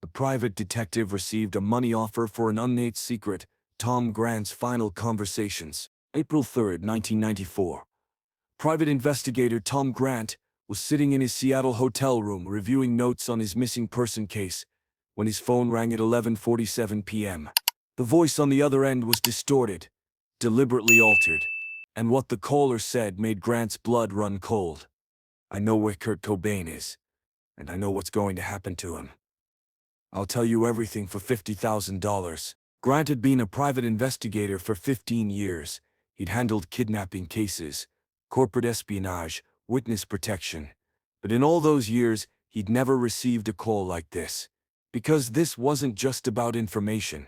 The private detective received a money offer for an unnamed secret. Tom Grant's final conversations. April 3, 1994. Private investigator Tom Grant was sitting in his Seattle hotel room reviewing notes on his missing person case when his phone rang at 11:47 p.m. The voice on the other end was distorted, deliberately altered, and what the caller said made Grant's blood run cold. "I know where Kurt Cobain is, and I know what's going to happen to him. I'll tell you everything for $50,000. Grant had been a private investigator for 15 years. He'd handled kidnapping cases, corporate espionage, witness protection. But in all those years, he'd never received a call like this. Because this wasn't just about information.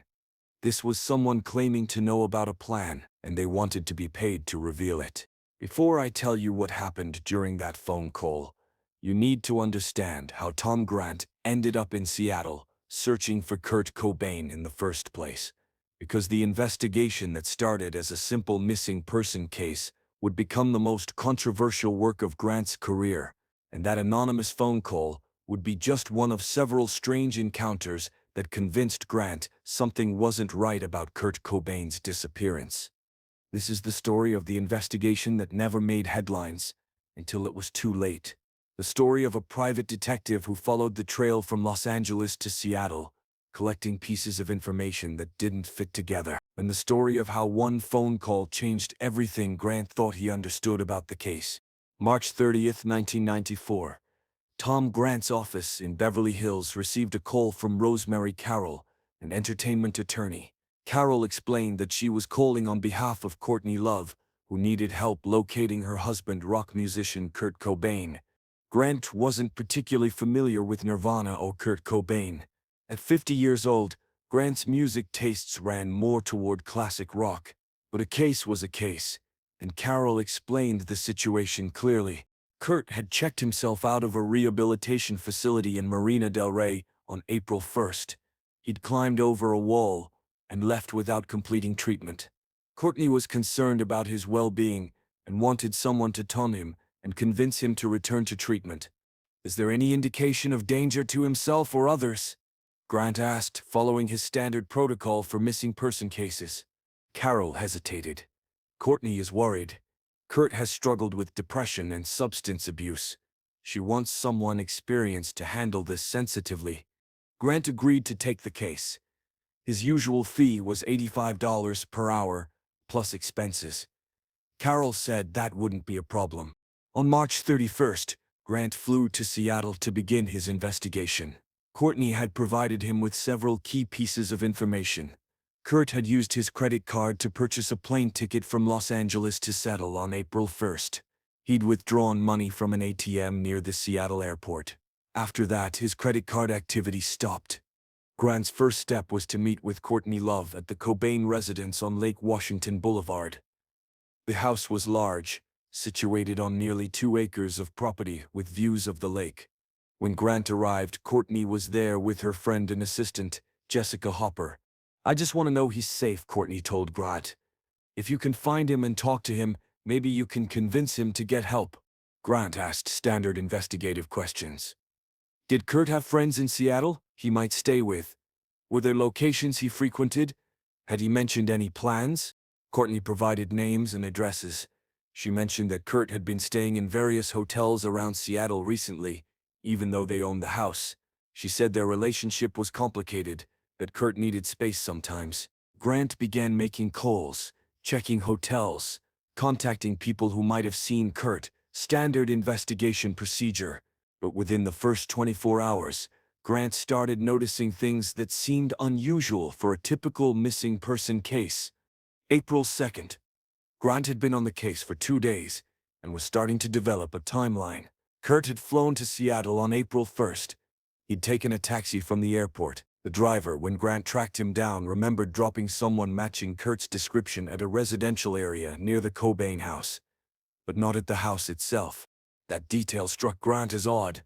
This was someone claiming to know about a plan, and they wanted to be paid to reveal it. Before I tell you what happened during that phone call, you need to understand how Tom Grant ended up in Seattle, searching for Kurt Cobain in the first place. Because the investigation that started as a simple missing person case would become the most controversial work of Grant's career, and that anonymous phone call would be just one of several strange encounters that convinced Grant something wasn't right about Kurt Cobain's disappearance. This is the story of the investigation that never made headlines until it was too late. The story of a private detective who followed the trail from Los Angeles to Seattle, collecting pieces of information that didn't fit together. And the story of how one phone call changed everything Grant thought he understood about the case. March 30th, 1994. Tom Grant's office in Beverly Hills received a call from Rosemary Carroll, an entertainment attorney. Carroll explained that she was calling on behalf of Courtney Love, who needed help locating her husband, rock musician Kurt Cobain. Grant wasn't particularly familiar with Nirvana or Kurt Cobain. At 50 years old, Grant's music tastes ran more toward classic rock. But a case was a case, and Carroll explained the situation clearly. Kurt had checked himself out of a rehabilitation facility in Marina del Rey on April 1st. He'd climbed over a wall and left without completing treatment. Courtney was concerned about his well-being and wanted someone to tone him and convince him to return to treatment. "Is there any indication of danger to himself or others?" Grant asked, following his standard protocol for missing person cases. Carroll hesitated. "Courtney is worried. Kurt has struggled with depression and substance abuse. She wants someone experienced to handle this sensitively." Grant agreed to take the case. His usual fee was $85 per hour, plus expenses. Carroll said that wouldn't be a problem. On March 31st, Grant flew to Seattle to begin his investigation. Courtney had provided him with several key pieces of information. Kurt had used his credit card to purchase a plane ticket from Los Angeles to Seattle on April 1st. He'd withdrawn money from an ATM near the Seattle airport. After that, his credit card activity stopped. Grant's first step was to meet with Courtney Love at the Cobain residence on Lake Washington Boulevard. The house was large, situated on nearly 2 acres of property with views of the lake. When Grant arrived, Courtney was there with her friend and assistant, Jessica Hopper. "I just want to know he's safe," Courtney told Grant. "If you can find him and talk to him, maybe you can convince him to get help." Grant asked standard investigative questions. Did Kurt have friends in Seattle he might stay with? Were there locations he frequented? Had he mentioned any plans? Courtney provided names and addresses. She mentioned that Kurt had been staying in various hotels around Seattle recently, even though they owned the house. She said their relationship was complicated, that Kurt needed space sometimes. Grant began making calls, checking hotels, contacting people who might have seen Kurt, standard investigation procedure. But within the first 24 hours, Grant started noticing things that seemed unusual for a typical missing person case. April 2nd. Grant had been on the case for 2 days and was starting to develop a timeline. Kurt had flown to Seattle on April 1st. He'd taken a taxi from the airport. The driver, when Grant tracked him down, remembered dropping someone matching Kurt's description at a residential area near the Cobain house, but not at the house itself. That detail struck Grant as odd.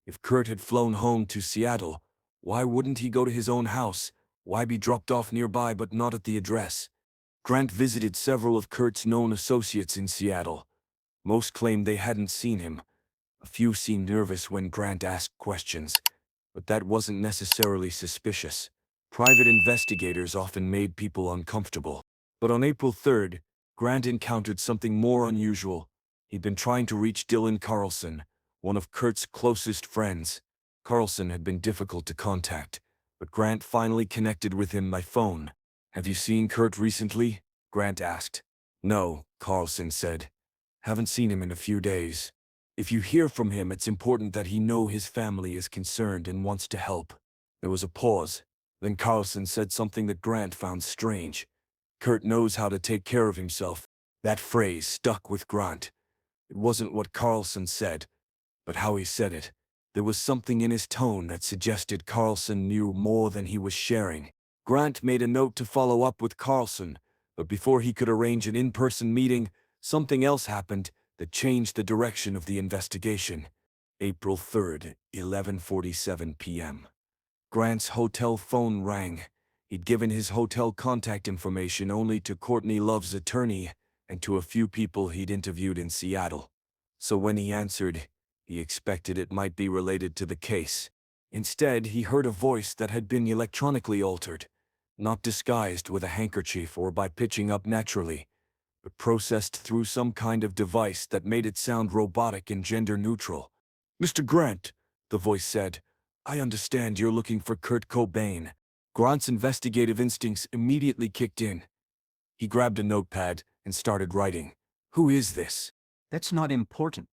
If Kurt had flown home to Seattle, why wouldn't he go to his own house? Why be dropped off nearby but not at the address? Grant visited several of Kurt's known associates in Seattle. Most claimed they hadn't seen him. A few seemed nervous when Grant asked questions. But that wasn't necessarily suspicious. Private investigators often made people uncomfortable. But on April 3rd, Grant encountered something more unusual. He'd been trying to reach Dylan Carlson, one of Kurt's closest friends. Carlson had been difficult to contact, but Grant finally connected with him by phone. "Have you seen Kurt recently?" Grant asked. "No," Carlson said. "Haven't seen him in a few days. If you hear from him, it's important that he know his family is concerned and wants to help." There was a pause. Then Carlson said something that Grant found strange. "Kurt knows how to take care of himself." That phrase stuck with Grant. It wasn't what Carlson said, but how he said it. There was something in his tone that suggested Carlson knew more than he was sharing. Grant made a note to follow up with Carlson, but before he could arrange an in-person meeting, something else happened that changed the direction of the investigation. April 3rd, 11:47 p.m. Grant's hotel phone rang. He'd given his hotel contact information only to Courtney Love's attorney and to a few people he'd interviewed in Seattle. So when he answered, he expected it might be related to the case. Instead, he heard a voice that had been electronically altered, not disguised with a handkerchief or by pitching up naturally, but processed through some kind of device that made it sound robotic and gender-neutral. "Mr. Grant," the voice said, "I understand you're looking for Kurt Cobain." Grant's investigative instincts immediately kicked in. He grabbed a notepad and started writing. "Who is this?" That's not important.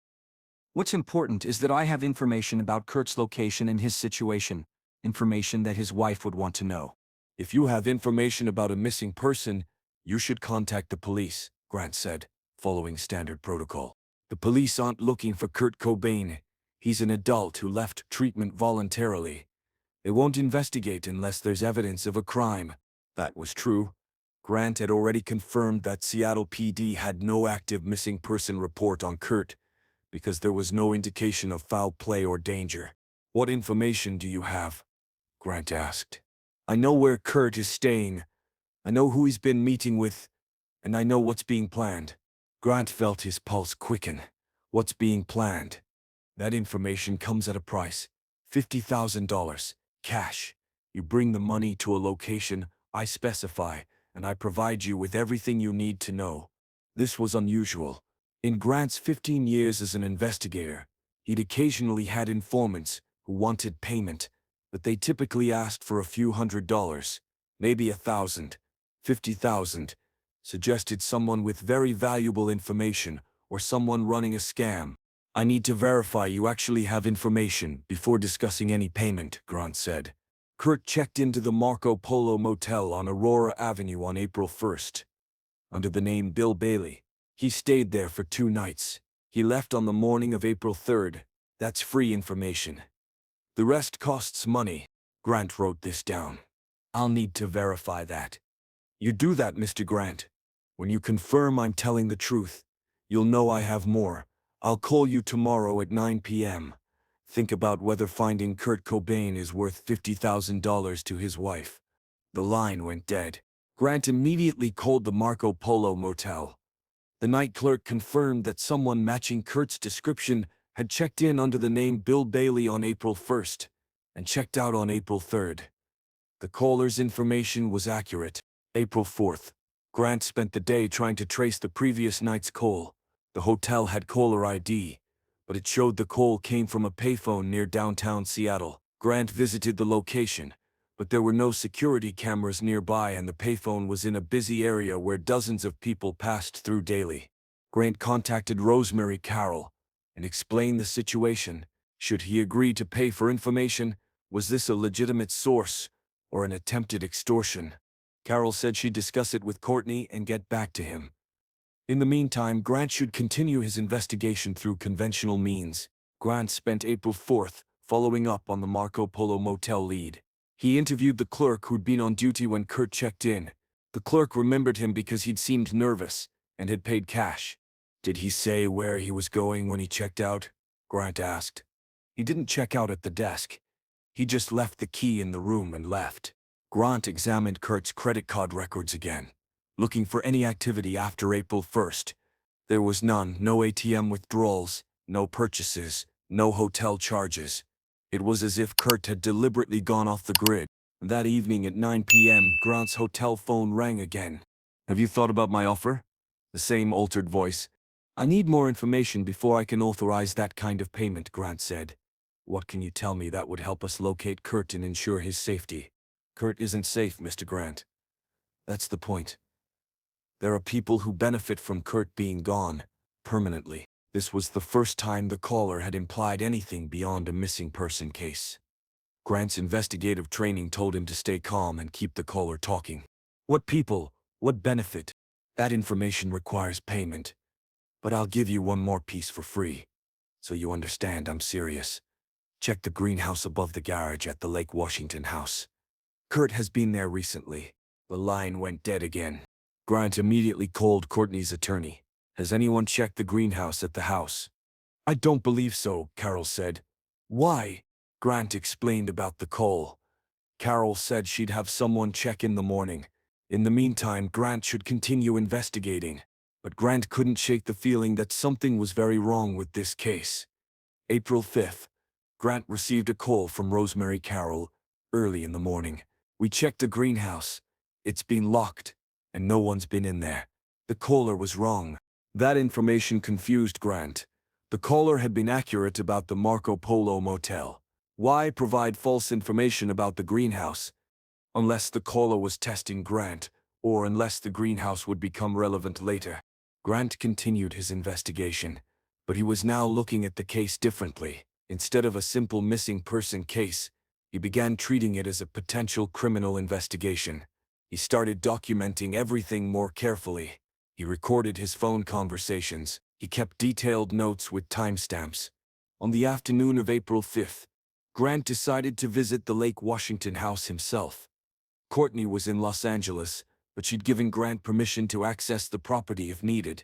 What's important is that I have information about Kurt's location and his situation, information that his wife would want to know. "If you have information about a missing person, you should contact the police," Grant said, following standard protocol. "The police aren't looking for Kurt Cobain. He's an adult who left treatment voluntarily. They won't investigate unless there's evidence of a crime." That was true. Grant had already confirmed that Seattle PD had no active missing person report on Kurt, because there was no indication of foul play or danger. "What information do you have?" Grant asked. "I know where Kurt is staying. I know who he's been meeting with, and I know what's being planned." Grant felt his pulse quicken. "What's being planned?" "That information comes at a price. $50,000. Cash. You bring the money to a location I specify, and I provide you with everything you need to know." This was unusual. In Grant's 15 years as an investigator, he'd occasionally had informants who wanted payment, but they typically asked for a few $100s, maybe 1,000. 50,000 suggested someone with very valuable information or someone running a scam. "I need to verify you actually have information before discussing any payment," Grant said. Kurt checked into the Marco Polo Motel on Aurora Avenue on April 1st. Under the name Bill Bailey. He stayed there for 2 nights. He left on the morning of April 3rd. That's free information. "The rest costs money." Grant wrote this down. "I'll need to verify that." "You do that, Mr. Grant. When you confirm I'm telling the truth, you'll know I have more. I'll call you tomorrow at 9 p.m. Think about whether finding Kurt Cobain is worth $50,000 to his wife." The line went dead. Grant immediately called the Marco Polo Motel. The night clerk confirmed that someone matching Kurt's description had checked in under the name Bill Bailey on April 1st and checked out on April 3rd. The caller's information was accurate. April 4th. Grant spent the day trying to trace the previous night's call. The hotel had caller ID, but it showed the call came from a payphone near downtown Seattle. Grant visited the location, but there were no security cameras nearby and the payphone was in a busy area where dozens of people passed through daily. Grant contacted Rosemary Carroll and explained the situation. Should he agree to pay for information? Was this a legitimate source or an attempted extortion? Carroll said she'd discuss it with Courtney and get back to him. In the meantime, Grant should continue his investigation through conventional means. Grant spent April 4th following up on the Marco Polo Motel lead. He interviewed the clerk who'd been on duty when Kurt checked in. The clerk remembered him because he'd seemed nervous and had paid cash. "Did he say where he was going when he checked out?" Grant asked. "He didn't check out at the desk. He just left the key in the room and left." Grant examined Kurt's credit card records again, looking for any activity after April 1st. There was none. No ATM withdrawals, no purchases, no hotel charges. It was as if Kurt had deliberately gone off the grid. That evening at 9 p.m., Grant's hotel phone rang again. "Have you thought about my offer?" The same altered voice. "I need more information before I can authorize that kind of payment," Grant said. "What can you tell me that would help us locate Kurt and ensure his safety?" "Kurt isn't safe, Mr. Grant. That's the point. There are people who benefit from Kurt being gone, permanently." This was the first time the caller had implied anything beyond a missing person case. Grant's investigative training told him to stay calm and keep the caller talking. "What people? What benefit? That information requires payment. But I'll give you one more piece for free. So you understand I'm serious. Check the greenhouse above the garage at the Lake Washington house. Kurt has been there recently." The line went dead again. Grant immediately called Courtney's attorney. "Has anyone checked the greenhouse at the house?" "I don't believe so," Carol said. "Why?" Grant explained about the call. Carol said she'd have someone check in the morning. In the meantime, Grant should continue investigating. But Grant couldn't shake the feeling that something was very wrong with this case. April 5th. Grant received a call from Rosemary Carroll early in the morning. "We checked the greenhouse. It's been locked, and no one's been in there." The caller was wrong. That information confused Grant. The caller had been accurate about the Marco Polo motel. Why provide false information about the greenhouse? Unless the caller was testing Grant, or unless the greenhouse would become relevant later. Grant continued his investigation, but he was now looking at the case differently. Instead of a simple missing person case, he began treating it as a potential criminal investigation. He started documenting everything more carefully. He recorded his phone conversations. He kept detailed notes with timestamps. On the afternoon of April 5th, Grant decided to visit the Lake Washington house himself. Courtney was in Los Angeles, but she'd given Grant permission to access the property if needed.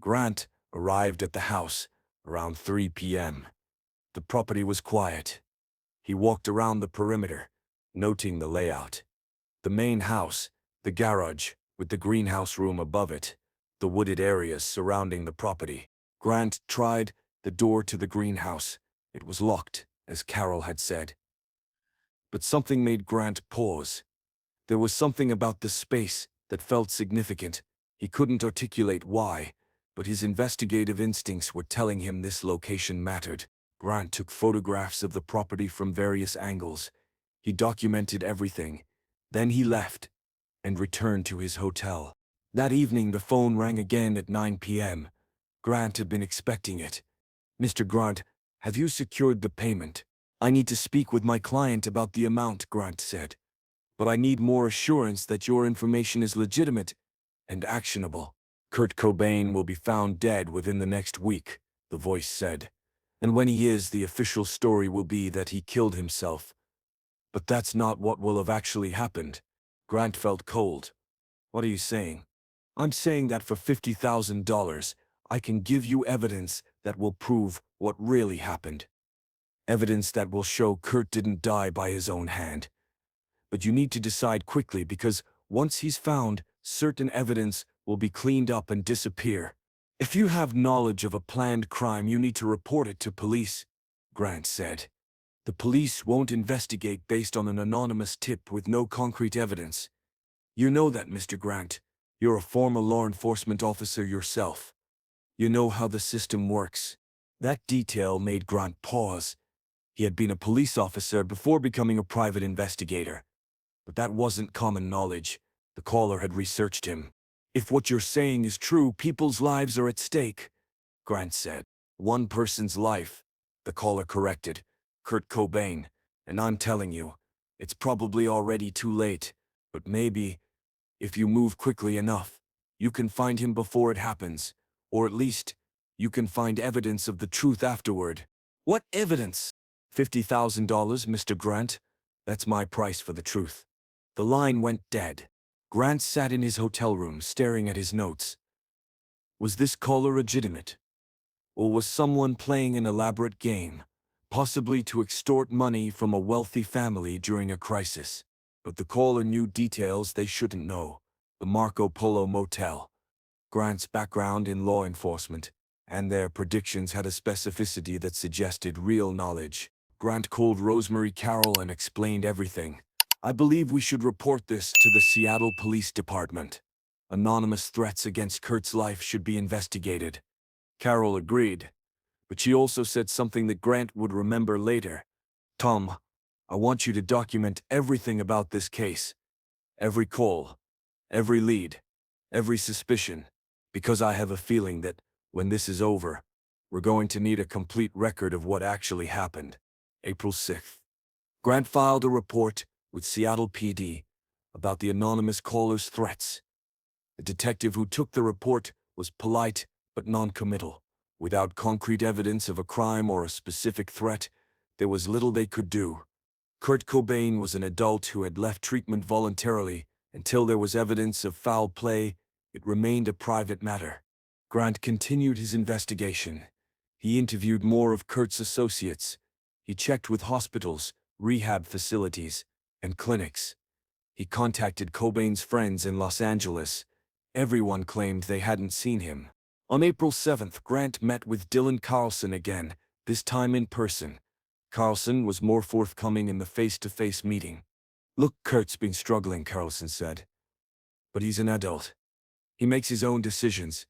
Grant arrived at the house around 3 p.m. The property was quiet. He walked around the perimeter, noting the layout. The main house, the garage, with the greenhouse room above it, the wooded areas surrounding the property. Grant tried the door to the greenhouse. It was locked, as Carol had said. But something made Grant pause. There was something about the space that felt significant. He couldn't articulate why, but his investigative instincts were telling him this location mattered. Grant took photographs of the property from various angles. He documented everything. Then he left and returned to his hotel. That evening the phone rang again at 9 p.m. Grant had been expecting it. "Mr. Grant, have you secured the payment?" "I need to speak with my client about the amount," Grant said. "But I need more assurance that your information is legitimate and actionable." "Kurt Cobain will be found dead within the next week," the voice said. "And when he is, the official story will be that he killed himself. But that's not what will have actually happened." Grant felt cold. "What are you saying?" "I'm saying that for $50,000, I can give you evidence that will prove what really happened. Evidence that will show Kurt didn't die by his own hand. But you need to decide quickly because once he's found, certain evidence will be cleaned up and disappear. If you have knowledge of a planned crime, you need to report it to police," Grant said. "The police won't investigate based on an anonymous tip with no concrete evidence. You know that, Mr. Grant. You're a former law enforcement officer yourself. You know how the system works." That detail made Grant pause. He had been a police officer before becoming a private investigator. But that wasn't common knowledge. The caller had researched him. "If what you're saying is true, people's lives are at stake," Grant said. "One person's life," the caller corrected. "Kurt Cobain. And I'm telling you, it's probably already too late. But maybe, if you move quickly enough, you can find him before it happens. Or at least, you can find evidence of the truth afterward." "What evidence?" $50,000, Mr. Grant. That's my price for the truth." The line went dead. Grant sat in his hotel room staring at his notes. Was this caller legitimate? Or was someone playing an elaborate game, possibly to extort money from a wealthy family during a crisis? But the caller knew details they shouldn't know. The Marco Polo motel, Grant's background in law enforcement, and their predictions had a specificity that suggested real knowledge. Grant called Rosemary Carroll and explained everything. "I believe we should report this to the Seattle Police Department. Anonymous threats against Kurt's life should be investigated." Carroll agreed, but she also said something that Grant would remember later. "Tom, I want you to document everything about this case. Every call, every lead, every suspicion, because I have a feeling that, when this is over, we're going to need a complete record of what actually happened." April 6th. Grant filed a report with Seattle PD about the anonymous caller's threats. The detective who took the report was polite but non-committal. Without concrete evidence of a crime or a specific threat, there was little they could do. Kurt Cobain was an adult who had left treatment voluntarily. Until there was evidence of foul play, it remained a private matter. Grant continued his investigation. He interviewed more of Kurt's associates. He checked with hospitals, rehab facilities, and clinics. He contacted Cobain's friends in Los Angeles. Everyone claimed they hadn't seen him. On April 7th, Grant met with Dylan Carlson again, this time in person. Carlson was more forthcoming in the face-to-face meeting. "Look, Kurt's been struggling," Carlson said. "But he's an adult. He makes his own decisions.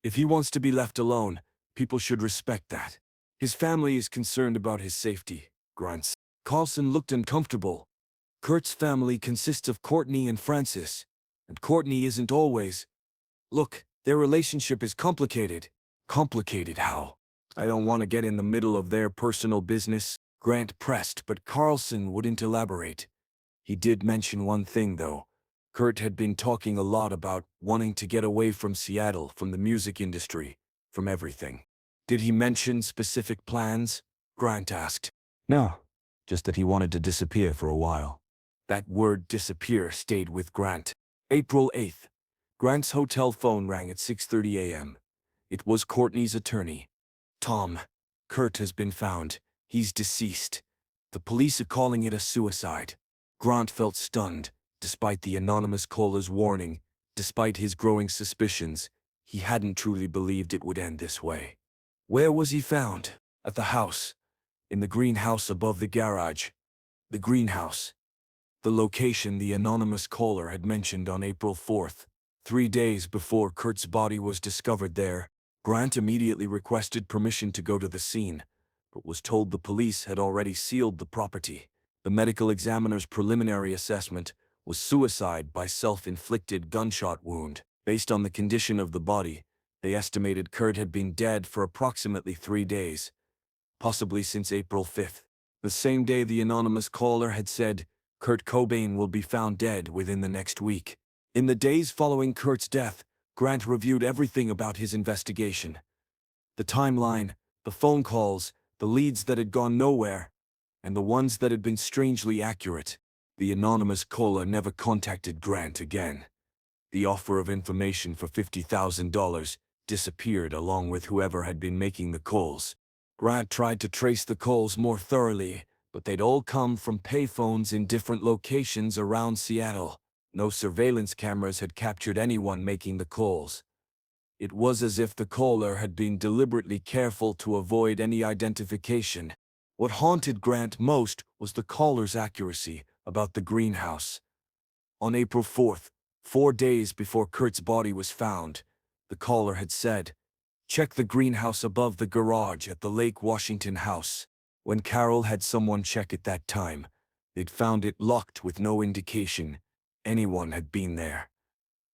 If he wants to be left alone, people should respect that. His family is concerned about his safety," Grant said. Carlson looked uncomfortable. "Kurt's family consists of Courtney and Francis, and Courtney isn't always. Look, their relationship is complicated." "Complicated how?" "I don't want to get in the middle of their personal business," Grant pressed, but Carlson wouldn't elaborate. He did mention one thing, though. Kurt had been talking a lot about wanting to get away from Seattle, from the music industry, from everything. "Did he mention specific plans?" Grant asked. "No, just that he wanted to disappear for a while." That word "disappear" stayed with Grant. April 8th. Grant's hotel phone rang at 6:30 a.m. It was Courtney's attorney. "Tom, Kurt has been found. He's deceased. The police are calling it a suicide." Grant felt stunned. Despite the anonymous caller's warning, despite his growing suspicions, he hadn't truly believed it would end this way. "Where was he found?" "At the house. In the greenhouse above the garage." The greenhouse. The location the anonymous caller had mentioned on April 4th. 3 days before Kurt's body was discovered there, Grant immediately requested permission to go to the scene, but was told the police had already sealed the property. The medical examiner's preliminary assessment was suicide by self-inflicted gunshot wound. Based on the condition of the body, they estimated Kurt had been dead for approximately 3 days, possibly since April 5th. The same day the anonymous caller had said, "Kurt Cobain will be found dead within the next week." In the days following Kurt's death, Grant reviewed everything about his investigation. The timeline, the phone calls, the leads that had gone nowhere, and the ones that had been strangely accurate. The anonymous caller never contacted Grant again. The offer of information for $50,000 disappeared along with whoever had been making the calls. Grant tried to trace the calls more thoroughly, but they'd all come from payphones in different locations around Seattle. No surveillance cameras had captured anyone making the calls. It was as if the caller had been deliberately careful to avoid any identification. What haunted Grant most was the caller's accuracy about the greenhouse. On April 4th, 4 days before Kurt's body was found, the caller had said, "Check the greenhouse above the garage at the Lake Washington house." When Carroll had someone check it that time, they'd found it locked with no indication anyone had been there.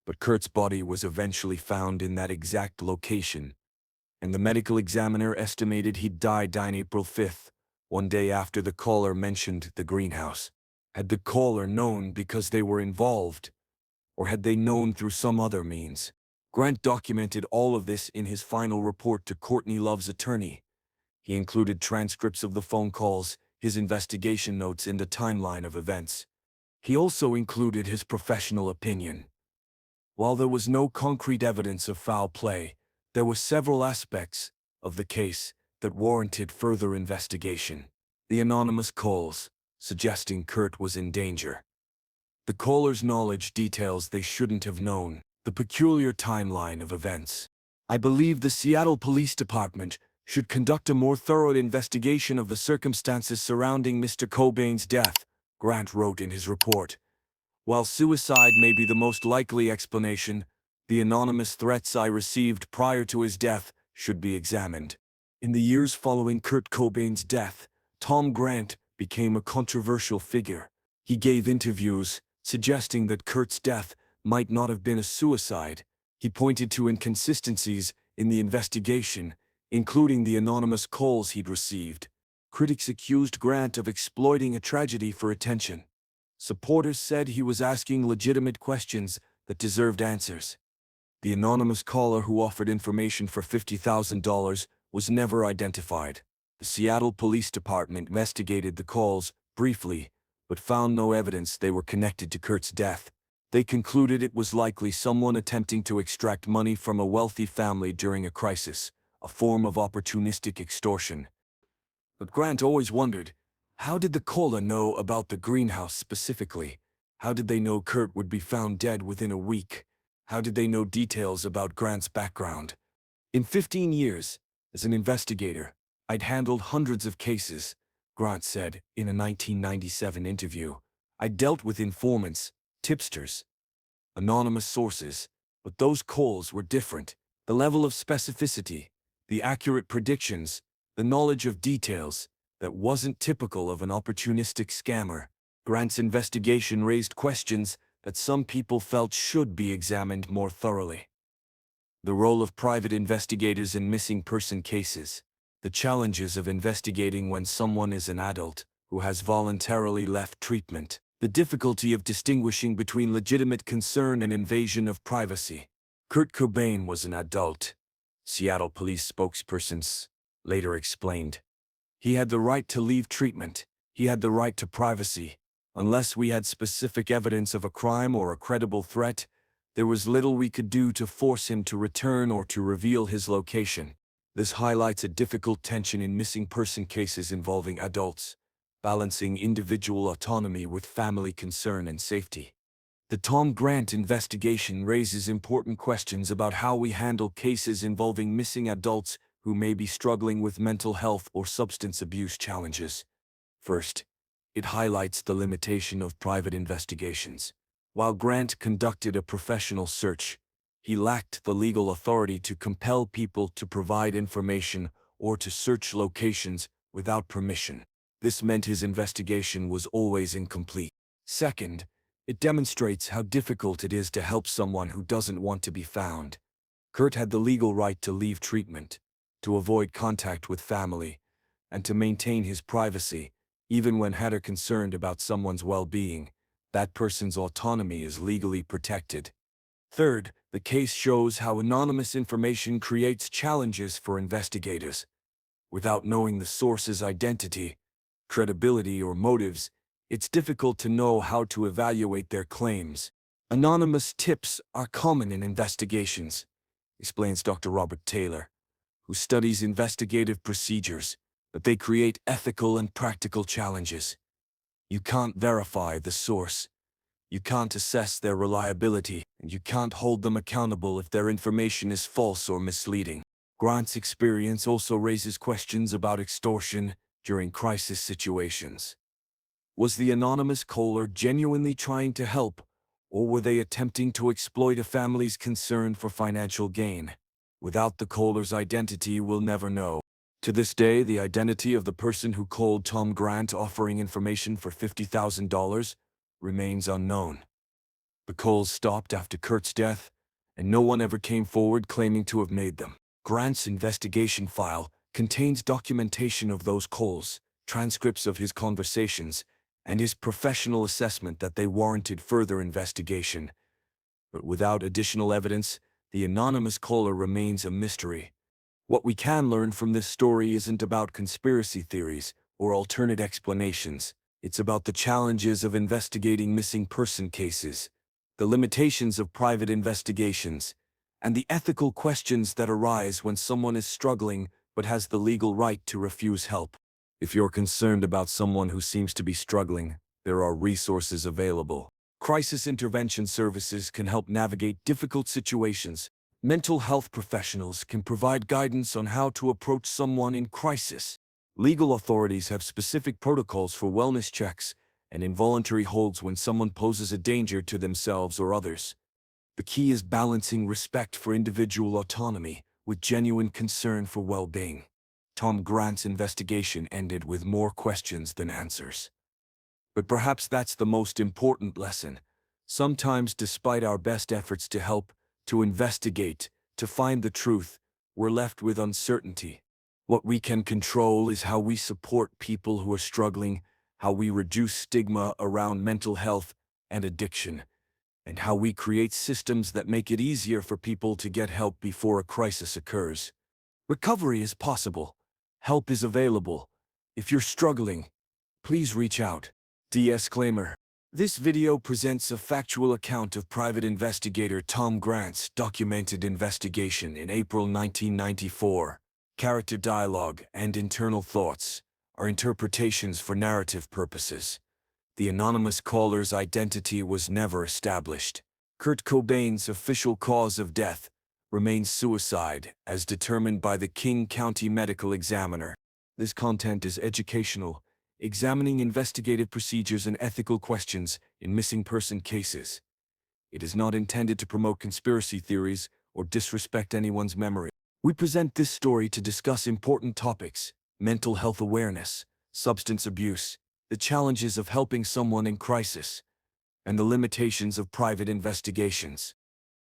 But Kurt's body was eventually found in that exact location, and the medical examiner estimated he'd died on April 5th, 1 day after the caller mentioned the greenhouse. Had the caller known because they were involved, or had they known through some other means? Grant documented all of this in his final report to Courtney Love's attorney. He included transcripts of the phone calls, his investigation notes, and a timeline of events. He also included his professional opinion. While there was no concrete evidence of foul play, there were several aspects of the case that warranted further investigation. The anonymous calls, suggesting Kurt was in danger. The caller's knowledge details they shouldn't have known. The peculiar timeline of events. "I believe the Seattle Police Department should conduct a more thorough investigation of the circumstances surrounding Mr. Cobain's death, Grant wrote in his report. While suicide may be the most likely explanation, the anonymous threats I received prior to his death should be examined. In the years following Kurt Cobain's death, Tom Grant became a controversial figure. He gave interviews suggesting that Kurt's death might not have been a suicide. He pointed to inconsistencies in the investigation, including the anonymous calls he'd received. Critics accused Grant of exploiting a tragedy for attention. Supporters said he was asking legitimate questions that deserved answers. The anonymous caller who offered information for $50,000 was never identified. The Seattle Police Department investigated the calls briefly, but found no evidence they were connected to Kurt's death. They concluded it was likely someone attempting to extract money from a wealthy family during a crisis, a form of opportunistic extortion. But Grant always wondered, how did the caller know about the greenhouse specifically? How did they know Kurt would be found dead within a week? How did they know details about Grant's background? In 15 years, as an investigator, I'd handled hundreds of cases, Grant said in a 1997 interview. I dealt with informants, tipsters, anonymous sources, but those calls were different. The level of specificity, the accurate predictions, the knowledge of details, that wasn't typical of an opportunistic scammer. Grant's investigation raised questions that some people felt should be examined more thoroughly. The role of private investigators in missing person cases. The challenges of investigating when someone is an adult who has voluntarily left treatment. The difficulty of distinguishing between legitimate concern and invasion of privacy. Kurt Cobain was an adult, Seattle police spokespersons later explained. He had the right to leave treatment. He had the right to privacy. Unless we had specific evidence of a crime or a credible threat, there was little we could do to force him to return or to reveal his location. This highlights a difficult tension in missing person cases involving adults, balancing individual autonomy with family concern and safety. The Tom Grant investigation raises important questions about how we handle cases involving missing adults who may be struggling with mental health or substance abuse challenges. First, it highlights the limitation of private investigations. While Grant conducted a professional search, he lacked the legal authority to compel people to provide information or to search locations without permission. This meant his investigation was always incomplete. Second, it demonstrates how difficult it is to help someone who doesn't want to be found. Kurt had the legal right to leave treatment, to avoid contact with family, and to maintain his privacy, even when Hatter concerned about someone's well-being. That person's autonomy is legally protected. Third, the case shows how anonymous information creates challenges for investigators. Without knowing the source's identity, credibility, or motives, it's difficult to know how to evaluate their claims. Anonymous tips are common in investigations, explains Dr. Robert Taylor, who studies investigative procedures, but they create ethical and practical challenges. You can't verify the source. You can't assess their reliability, and you can't hold them accountable if their information is false or misleading. Grant's experience also raises questions about extortion during crisis situations. Was the anonymous caller genuinely trying to help, or were they attempting to exploit a family's concern for financial gain? Without the caller's identity, we'll never know. To this day, the identity of the person who called Tom Grant offering information for $50,000 remains unknown. The calls stopped after Kurt's death, and no one ever came forward claiming to have made them. Grant's investigation file contains documentation of those calls, transcripts of his conversations, and his professional assessment that they warranted further investigation. But without additional evidence, the anonymous caller remains a mystery. What we can learn from this story isn't about conspiracy theories or alternate explanations. It's about the challenges of investigating missing person cases, the limitations of private investigations, and the ethical questions that arise when someone is struggling but has the legal right to refuse help. If you're concerned about someone who seems to be struggling, there are resources available. Crisis intervention services can help navigate difficult situations, Mental health professionals can provide guidance on how to approach someone in crisis. Legal authorities have specific protocols for wellness checks and involuntary holds when someone poses a danger to themselves or others. The key is balancing respect for individual autonomy with genuine concern for well-being. Tom Grant's investigation ended with more questions than answers. But perhaps that's the most important lesson. Sometimes, despite our best efforts to help, to investigate, to find the truth, we're left with uncertainty. What we can control is how we support people who are struggling, how we reduce stigma around mental health and addiction, and how we create systems that make it easier for people to get help before a crisis occurs. Recovery is possible. Help is available. If you're struggling, please reach out. Disclaimer. This video presents a factual account of private investigator Tom Grant's documented investigation in April 1994. Character dialogue and internal thoughts are interpretations for narrative purposes. The anonymous caller's identity was never established. Kurt Cobain's official cause of death remains suicide, as determined by the King County Medical Examiner. This content is educational, examining investigative procedures and ethical questions in missing person cases. It is not intended to promote conspiracy theories or disrespect anyone's memory. We present this story to discuss important topics: mental health awareness, substance abuse, the challenges of helping someone in crisis, and the limitations of private investigations.